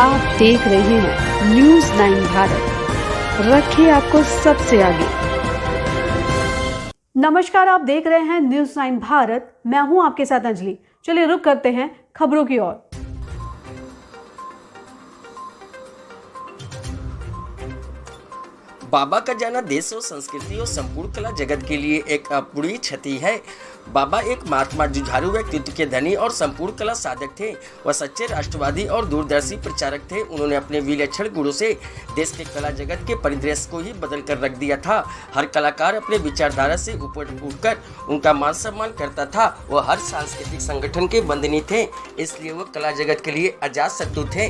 आप देख रहे हैं न्यूज़ 9 भारत, रखिए आपको सबसे आगे। नमस्कार, आप देख रहे हैं न्यूज़ 9 भारत। मैं हूं आपके साथ अंजलि। चलिए रुक करते हैं खबरों की ओर। बाबा का जाना देश और संस्कृति और संपूर्ण कला जगत के लिए एक अपूरणीय क्षति है। बाबा एक महात्मा जुझारू व्यक्तित्व के धनी और संपूर्ण कला साधक थे। वह सच्चे राष्ट्रवादी और दूरदर्शी प्रचारक थे। उन्होंने अपने विलक्षण गुणों से देश के कला जगत के परिदृश्य को ही बदल कर रख दिया था। हर कलाकार अपने विचारधारा से ऊपर उठकर उनका मान सम्मान करता था। वह हर सांस्कृतिक संगठन के वंदनीय थे, इसलिए वह कला जगत के लिए अजात शत्रु थे।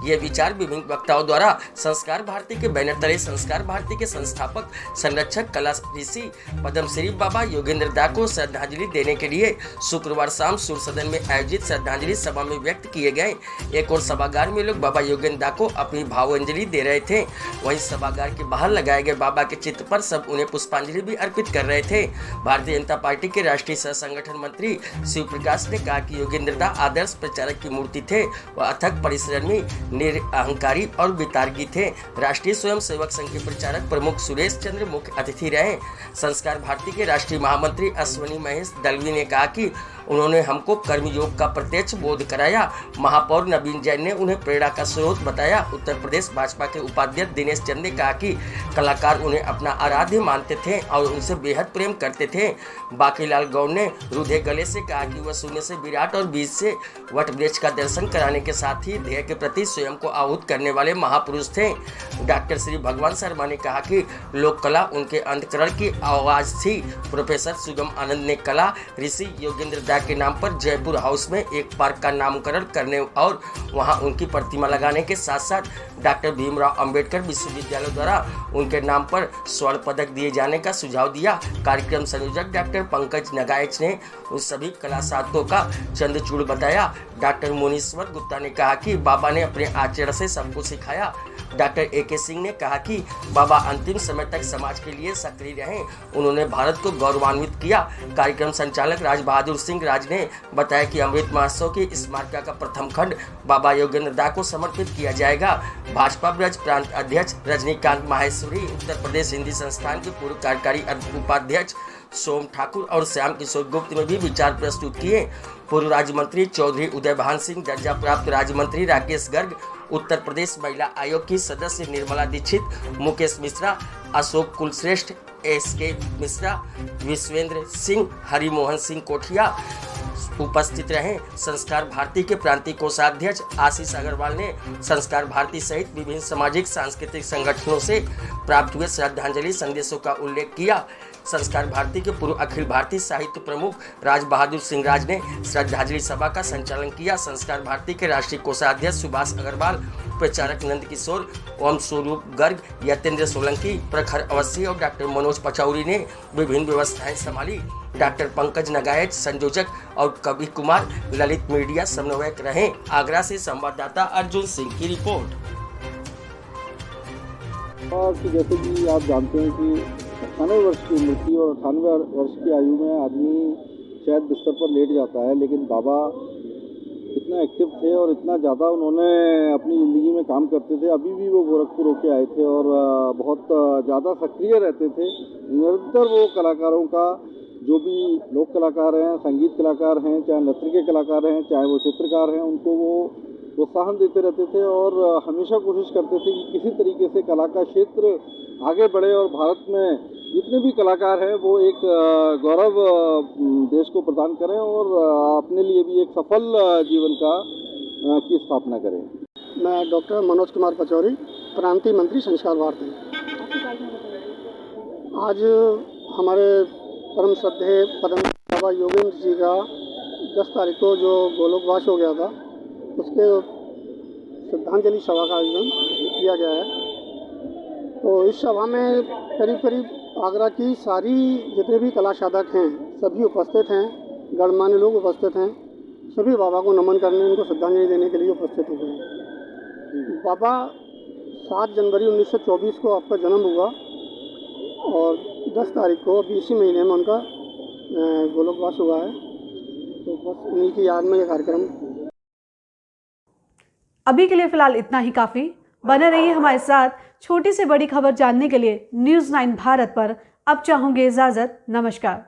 ये विचार विभिन्न वक्ताओं द्वारा संस्कार भारती के बैनर तले संस्कार भारती के संस्थापक, संरक्षक, कला ऋषि पद्मश्री बाबा योगेंद्र दा को श्रद्धांजलि देने के लिए शुक्रवार शाम सूर्य सदन में आयोजित श्रद्धांजलि सभा में व्यक्त किए गए। एक और सभागार में लोग बाबा योगेंद्र दा को अपनी भावांजलि दे रहे थे। वहीं सभागार के बाहर लगाए गए बाबा के चित्र पर सब उन्हें पुष्पांजलि भी अर्पित कर रहे थे। भारतीय जनता पार्टी के राष्ट्रीय सह संगठन मंत्री शिव प्रकाश ने कहा कि योगेंद्र दा आदर्श प्रचारक की मूर्ति थे। वह अथक परिश्रमी, निरअहंकारी और वितार्की थे। राष्ट्रीय स्वयं सेवक संघ के प्रचारक प्रमुख सुरेश चंद्र मुख्य अतिथि रहे। संस्कार भारती के राष्ट्रीय महामंत्री अश्वनी महेश दलवी ने कहा कि उन्होंने हमको कर्मयोग का प्रत्यक्ष बोध कराया। महापौर नवीन जैन ने उन्हें प्रेरणा का स्रोत बताया। उत्तर प्रदेश भाजपा के उपाध्यक्ष दिनेश चंद ने कहा कि कलाकार उन्हें अपना आराध्य मानते थे और उनसे बेहद प्रेम करते थे। बाकीलाल गौड़ ने रूधे गले से कहा कि वह शून्य से विराट और बीज से वट वृक्ष का दर्शन कराने के साथ ही ध्येय के प्रति स्वयं को आहूत करने वाले महापुरुष थे। डॉक्टर श्री भगवान शर्मा ने कहा कि लोक कला उनके अंतकरण की आवाज थी। प्रोफेसर सुगम आनंद ने कला ऋषि योगेंद्र दा के नाम पर जयपुर हाउस में एक पार्क का नामकरण करने और वहां उनकी प्रतिमा लगाने के साथ साथ डॉक्टर भीमराव अंबेडकर विश्वविद्यालय द्वारा उनके नाम पर स्वर्ण पदक दिए जाने का सुझाव दिया। कार्यक्रम संयोजक डॉक्टर पंकज नगाइच ने उन सभी कला साधकों का चंद्रचूड़ बताया। डॉक्टर मुनीश्वर गुप्ता ने कहा कि बाबा ने अपने आचरण से सबको सिखाया। Doctor A K. सिंह ने कहा कि बाबा अंतिम समय तक समाज के लिए सक्रिय रहे। उन्होंने भारत को गौरवान्वित किया। कार्यक्रम संचालक राज बहादुर सिंह राज ने बताया कि अमृत महोत्सव की स्मारका का प्रथम खंड बाबा योगेंद्र दा को समर्पित किया जाएगा। भाजपा ब्रज प्रांत अध्यक्ष रजनीकांत माहेश्वरी, उत्तर प्रदेश हिंदी संस्थान के पूर्व कार्यकारी उपाध्यक्ष सोम ठाकुर और श्याम किशोर गुप्त ने भी विचार प्रस्तुत किए। पूर्व राज्य मंत्री चौधरी उदय भान सिंह, दर्जा प्राप्त राज्य मंत्री राकेश गर्ग, उत्तर प्रदेश महिला आयोग की सदस्य निर्मला दीक्षित, मुकेश मिश्रा, अशोक कुलश्रेष्ठ, एस.के. मिश्रा, विश्वेंद्र सिंह, हरिमोहन सिंह कोठिया उपस्थित रहे। संस्कार भारती के प्रांतीय कोषाध्यक्ष आशीष अग्रवाल ने संस्कार भारती सहित विभिन्न सामाजिक सांस्कृतिक संगठनों से प्राप्त हुए श्रद्धांजलि संदेशों का उल्लेख किया। संस्कार भारती के पूर्व अखिल भारतीय साहित्य प्रमुख राज बहादुर सिंह राज ने श्रद्धांजलि सभा का संचालन किया। संस्कार भारती के राष्ट्रीय कोषाध्यक्ष सुभाष अग्रवाल, प्रचारक नंद किशोर, ओम स्वरूप गर्ग, यतेंद्र सोलंकी, प्रखर अवस्थी और डॉक्टर मनोज पचौरी ने विभिन्न व्यवस्थाएं संभाली। डॉक्टर पंकज नगाइच संयोजक और कवि कुमार ललित मीडिया समन्वयक रहे। आगरा से संवाददाता अर्जुन सिंह की रिपोर्ट। जैसे कि आप जानते हैं कि 98 वर्ष की उम्र थी और 98 वर्ष की आयु में आदमी शायद बिस्तर पर लेट जाता है, लेकिन बाबा इतना एक्टिव थे और इतना ज़्यादा उन्होंने अपनी ज़िंदगी में काम करते थे। अभी भी वो गोरखपुर होके आए थे और बहुत ज़्यादा सक्रिय रहते थे। निरंतर वो कलाकारों का, जो भी लोक कलाकार हैं, संगीत कलाकार हैं, चाहे नृत्य के कलाकार हैं, चाहे वो चित्रकार हैं, उनको वो प्रोत्साहन देते रहते थे और हमेशा कोशिश करते थे कि किसी तरीके से कला का क्षेत्र आगे बढ़े और भारत में जितने भी कलाकार हैं वो एक गौरव देश को प्रदान करें और अपने लिए भी एक सफल जीवन का की स्थापना करें। मैं डॉक्टर मनोज कुमार पचौरी, प्रांतीय मंत्री संस्कार भारती। आज हमारे परम श्रद्धेय पद्मश्री बाबा योगेंद्र जी का 10 तारीख को जो गोलोकवास हो गया था, उसके श्रद्धांजलि सभा का आयोजन किया गया है। तो इस सभा में करीब करीब आगरा की सारी जितने भी कला साधक हैं सभी उपस्थित हैं, गणमान्य लोग उपस्थित हैं। सभी बाबा को नमन करने, उनको श्रद्धांजलि देने के लिए उपस्थित हुए हैं। बाबा 7 जनवरी 1924 को आपका जन्म हुआ और 10 तारीख को अभी इसी महीने में उनका गोलोकवास हुआ है। तो बस उन्हीं की याद में ये कार्यक्रम। अभी के लिए फिलहाल इतना ही काफ़ी। बने रहिए हमारे साथ। छोटी से बड़ी खबर जानने के लिए न्यूज़ 9 भारत पर अब चाहूँगी इजाज़त। नमस्कार।